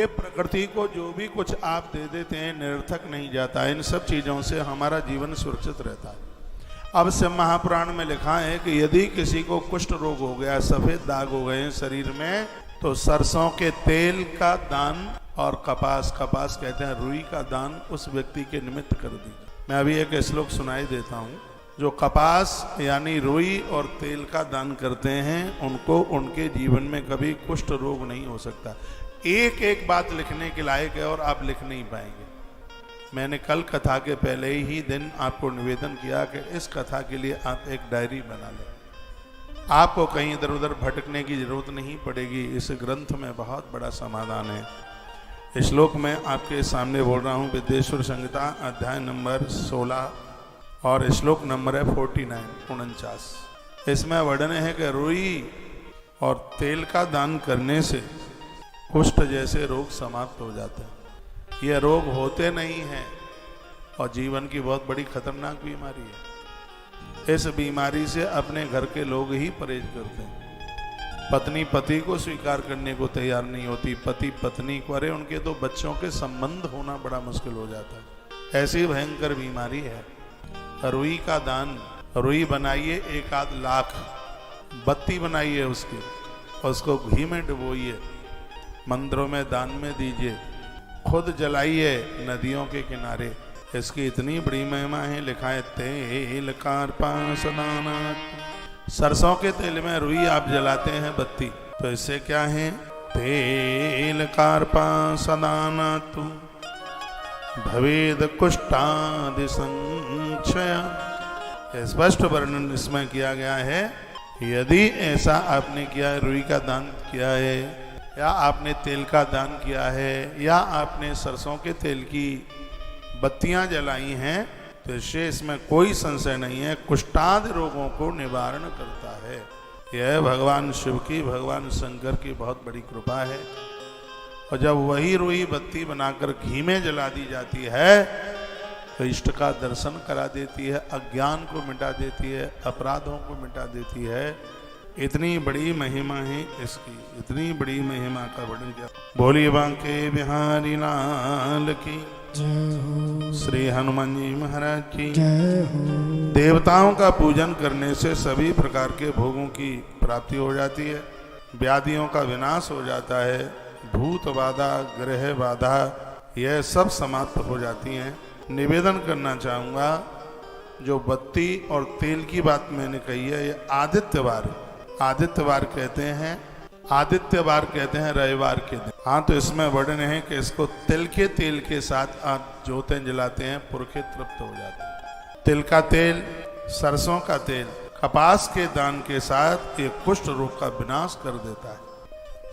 ये प्रकृति को जो भी कुछ आप दे देते हैं निरर्थक नहीं जाता। इन सब चीज़ों से हमारा जीवन सुरक्षित रहता है। अब से महापुराण में लिखा है कि यदि किसी को कुष्ठ रोग हो गया, सफ़ेद दाग हो गए हैं शरीर में, तो सरसों के तेल का दान और कपास कहते हैं रुई का दान उस व्यक्ति के निमित्त कर दीजिए। मैं अभी एक श्लोक सुनाई देता हूँ। जो कपास यानी रुई और तेल का दान करते हैं उनको उनके जीवन में कभी कुष्ठ रोग नहीं हो सकता। एक एक बात लिखने के लायक है और आप लिख नहीं पाएंगे। मैंने कल कथा के पहले ही दिन आपको निवेदन किया कि इस कथा के लिए आप एक डायरी बना लें। आपको कहीं इधर उधर भटकने की जरूरत नहीं पड़ेगी। इस ग्रंथ में बहुत बड़ा समाधान है। श्लोक में आपके सामने बोल रहा हूँ। विद्येश्वर संहिता अध्याय नंबर 16 और श्लोक नंबर है 49। इसमें वर्णन है कि रुई और तेल का दान करने से कुष्ठ जैसे रोग समाप्त हो जाते हैं। ये रोग होते नहीं हैं और जीवन की बहुत बड़ी खतरनाक बीमारी है। इस बीमारी से अपने घर के लोग ही परहेज करते हैं। पत्नी पति को स्वीकार करने को तैयार नहीं होती, पति पत्नी को, अरे उनके तो बच्चों के संबंध होना बड़ा मुश्किल हो जाता है। ऐसी भयंकर बीमारी है। रुई का दान, रुई बनाइए 1 लाख, बत्ती बनाइए उसकी, उसको घी में डुबोइए, मंदिरों में दान में दीजिए, खुद जलाइए नदियों के किनारे। इसकी इतनी बड़ी महिमा है। लिखा है तेल कार्पण सदाना। सरसों के तेल में रुई आप जलाते हैं बत्ती, तो इससे क्या है? तेल कार्पण सदाना तु भवेद कुष्ठादि संक्षय। स्पष्ट वर्णन इसमें किया गया है। यदि ऐसा आपने किया है, रुई का दान किया है, या आपने तेल का दान किया है, या आपने सरसों के तेल की बत्तियां जलाई हैं, तो इससे इसमें कोई संशय नहीं है कुष्ठादि रोगों को निवारण करता है। यह भगवान शिव की, भगवान शंकर की बहुत बड़ी कृपा है। और जब वही रुई बत्ती बनाकर घी में जला दी जाती है तो इष्ट का दर्शन करा देती है, अज्ञान को मिटा देती है, अपराधों को मिटा देती है। इतनी बड़ी महिमा है इसकी, इतनी बड़ी महिमा का वर्णन किया। बोलिए बांके बिहारी लाल की, श्री हनुमान जी महाराज की। देवताओं का पूजन करने से सभी प्रकार के भोगों की प्राप्ति हो जाती है, व्याधियों का विनाश हो जाता है, भूत बाधा, ग्रह बाधा, यह सब समाप्त हो जाती हैं। निवेदन करना चाहूँगा, जो बत्ती और तेल की बात मैंने कही है, ये आदित्यवार, आदित्यवार कहते हैं, आदित्यवार कहते हैं रविवार के दिन। हाँ, तो इसमें वर्णन है कि इसको तिल के तेल के साथ आप ज्योतें जलाते हैं, पुरखे तृप्त हो जाते हैं। तिल का तेल, सरसों का तेल, कपास के दान के साथ ये कुष्ठ रोग का विनाश कर देता है।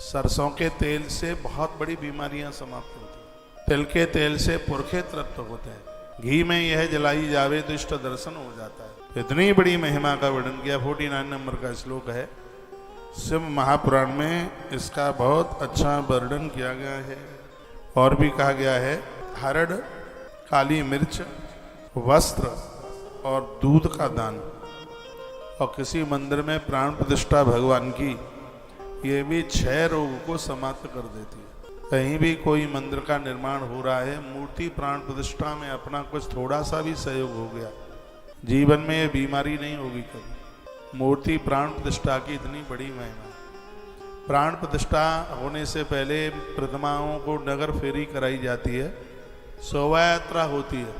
सरसों के तेल से बहुत बड़ी बीमारियां समाप्त होती हैं। तिल के तेल से पुरखे तृप्त होते हैं। घी में यह जलाई जावे तो इष्ट दर्शन हो जाता है। इतनी बड़ी महिमा का वर्णन किया। 49 नंबर का श्लोक है शिव महापुराण में। इसका बहुत अच्छा वर्णन किया गया है। और भी कहा गया है, हरड़, काली मिर्च, वस्त्र और दूध का दान, और किसी मंदिर में प्राण प्रतिष्ठा भगवान की, ये भी 6 रोग को समाप्त कर देती है। कहीं भी कोई मंदिर का निर्माण हो रहा है, मूर्ति प्राण प्रतिष्ठा में अपना कुछ थोड़ा सा भी सहयोग हो गया, जीवन में ये बीमारी नहीं होगी कभी। मूर्ति प्राण प्रतिष्ठा की इतनी बड़ी महिमा। प्राण प्रतिष्ठा होने से पहले प्रतिमाओं को नगर फेरी कराई जाती है, शोभा यात्रा होती है,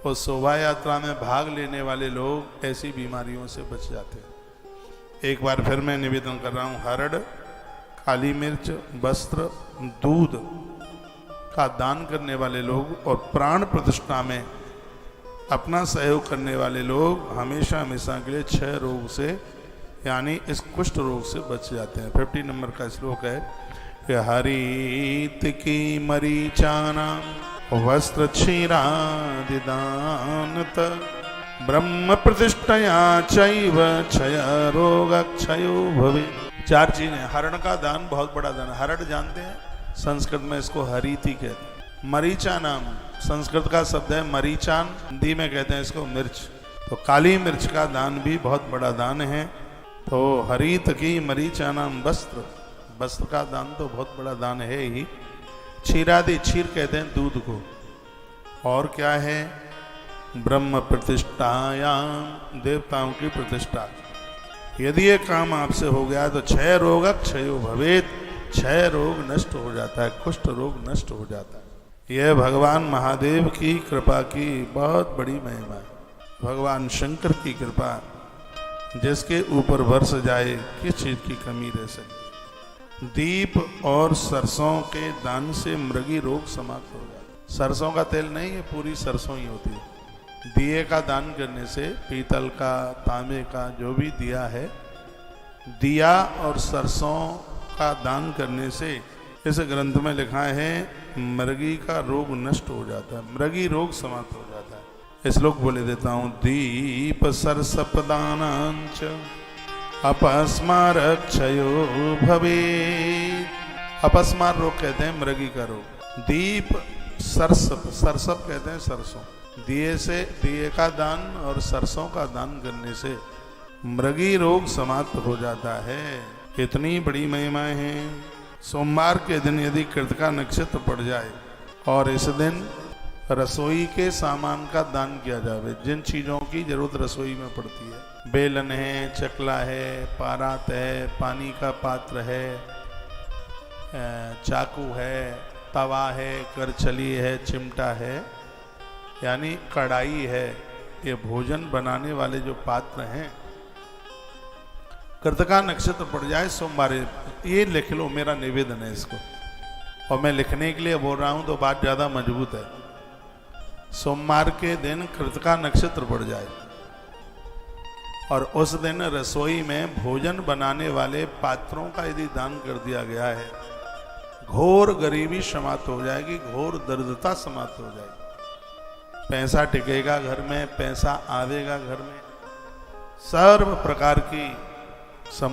और शोभा यात्रा में भाग लेने वाले लोग ऐसी बीमारियों से बच जाते हैं। एक बार फिर मैं निवेदन कर रहा हूँ, हरड़, काली मिर्च, वस्त्र, दूध का दान करने वाले लोग और प्राण प्रतिष्ठा में अपना सहयोग करने वाले लोग हमेशा हमेशा के लिए 6 रोग से, यानी इस कुष्ठ रोग से बच जाते हैं। 50 नंबर का श्लोक है कि हरित की मरीचाना वस्त्र क्षीरादिदानत ब्रह्म प्रतिष्ठया चैव क्षय रोग क्षयो भवे। 4 चीजें। हरण का दान बहुत बड़ा दान। हरण जानते हैं, संस्कृत में इसको हरीति कहते हैं। मरीचा नाम संस्कृत का शब्द है मरीचान, हिंदी में कहते हैं इसको मिर्च। तो काली मिर्च का दान भी बहुत बड़ा दान है। तो हरित की मरीचा नाम वस्त्र, वस्त्र का दान तो बहुत बड़ा दान है ही। क्षीरादि, क्षीर कहते हैं दूध को। और क्या है? ब्रह्म प्रतिष्ठायाम, देवताओं की प्रतिष्ठा। यदि ये काम आपसे हो गया तो क्षय रोग क्षयो भवेत, क्षय रोग नष्ट हो जाता है, कुष्ठ रोग नष्ट हो जाता है। यह भगवान महादेव की कृपा की बहुत बड़ी महिमा है। भगवान शंकर की कृपा जिसके ऊपर बरस जाए, किस चीज की कमी रह सकती। दीप और सरसों के दान से मृगी रोग समाप्त हो जाता है। सरसों का तेल नहीं, ये पूरी सरसों ही होती है। दिए का दान करने से, पीतल का, तांबे का, जो भी दिया है, दिया और सरसों का दान करने से, इस ग्रंथ में लिखा है, मृगी का रोग नष्ट हो जाता है, मृगी रोग समाप्त हो जाता है। श्लोक बोले देता हूं। दीप सरसपदानांच अपस्मार क्षयो भवे। अपस्मार रोग कहते हैं मृगी का रोग। दीप सरसप, सरसप कहते हैं सरसों। दिए से, दिए का दान और सरसों का दान करने से मृगी रोग समाप्त हो जाता है। इतनी बड़ी महिमाएं हैं। सोमवार के दिन यदि कृतिका नक्षत्र पड़ जाए और इस दिन रसोई के सामान का दान किया जावे, जिन चीज़ों की जरूरत रसोई में पड़ती है, बेलन है, चकला है, पारात है, पानी का पात्र है, चाकू है, तवा है, करछली है, चिमटा है, यानी कढ़ाई है, ये भोजन बनाने वाले जो पात्र हैं, कृतिका नक्षत्र पड़ जाए सोमवार, ये लिख लो, मेरा निवेदन है इसको। और मैं लिखने के लिए बोल रहा हूं तो बात ज़्यादा मजबूत है। सोमवार के दिन कृतिका नक्षत्र पड़ जाए और उस दिन रसोई में भोजन बनाने वाले पात्रों का यदि दान कर दिया गया है, घोर गरीबी समाप्त हो जाएगी, घोर दरिद्रता समाप्त हो जाएगी। पैसा टिकेगा घर में, पैसा आवेगा घर में, सर्व प्रकार की